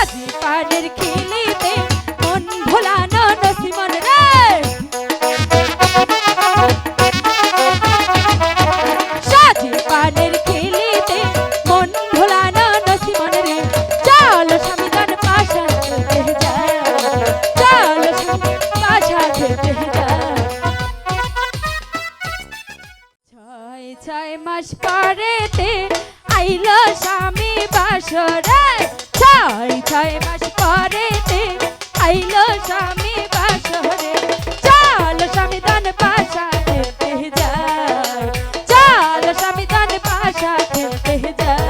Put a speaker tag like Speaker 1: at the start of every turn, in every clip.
Speaker 1: সাজি পানের খিলিতে মন ভোলানো নসিমন রে সাজি পানের খিলিতে মন ভোলানো নসিমন রে চল স্বামীদান পাশা খেলতে যায় চল স্বামী পাশা খেলতে যায় ছয় ছয় মাস পরেতে আইলো স্বামী বাসরে ছয় ছয় মাস পরেতে আইলো স্বামী বাসরে চল স্বামীদান পাশা খেলতে যায় চল স্বামীদান পাশা খেলতে যায়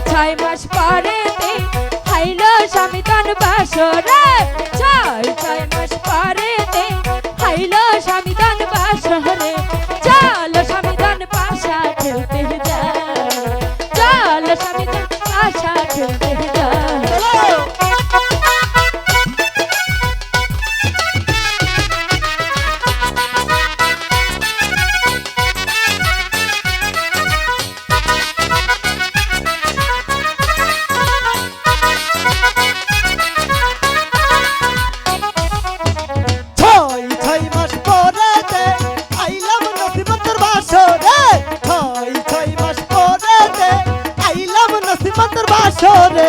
Speaker 1: ছয় মাস পরেতে আইলো স্বামীদান বাসরে ছয় ছয় মাস পরেতে আইলো স্বামীদান বাসরে চল স্বামীদান পাশা খেলতে যায় চল স্বামীদান পাশা খেলতে যায়
Speaker 2: বাসরে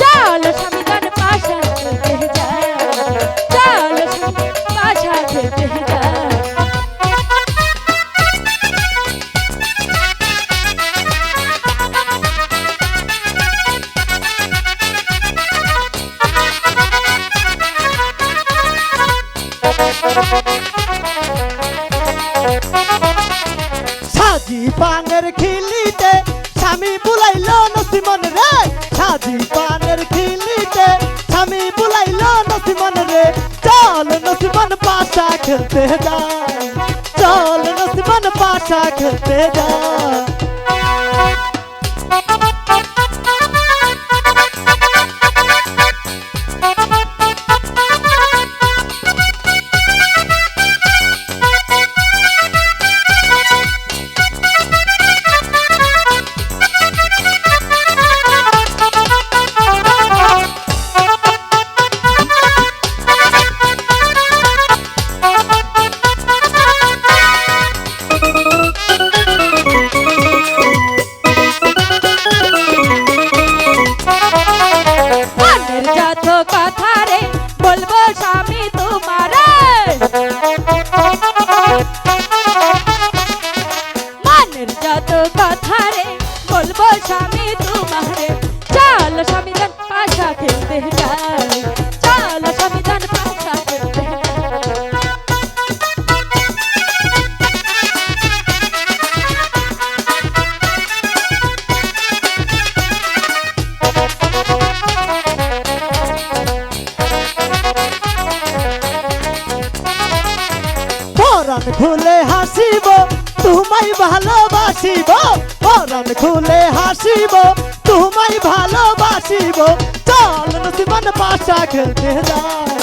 Speaker 2: চল নসিমন পাশা খেলতে যায় চল নসিমন পাশা খেলতে যায় সাজি পানের খিলিতে স্বামী বুলাইলো নসিমন রে সাজি পানের খিলিতে স্বামী বুলাইলো নসিমন রে চল নসিমন পাশা খেলতে যায় চল নসিমন পাশা খেলতে যায়
Speaker 1: কথা রে বলবো স্বামী তোমারে মনের যত কথা রে বলবো স্বামী তোমারে চল স্বামীদান পাশা খেলতে যায় চল স্বামীদান পাশা খেলতে
Speaker 2: পরাণ খুলে হাসিব তোমায় ভালোবাসিব পরাণ খুলে হাসিব তোমায় ভালোবাসিব চল নসিমন পাশা খেলতে যায়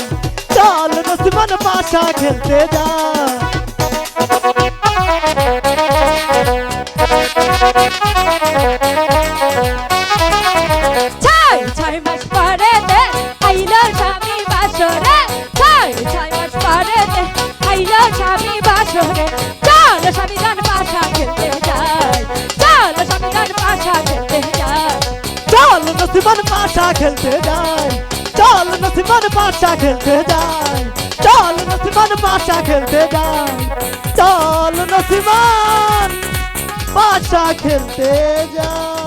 Speaker 2: চল নসিমন পাশা খেলতে যায় নসিমান পাশা খেলতে যাই, চল নসিমান পাশা খেলতে যাই, চল নসিমান পাশা খেলতে যাই, চল নসিমান পাশা খেলতে যাই।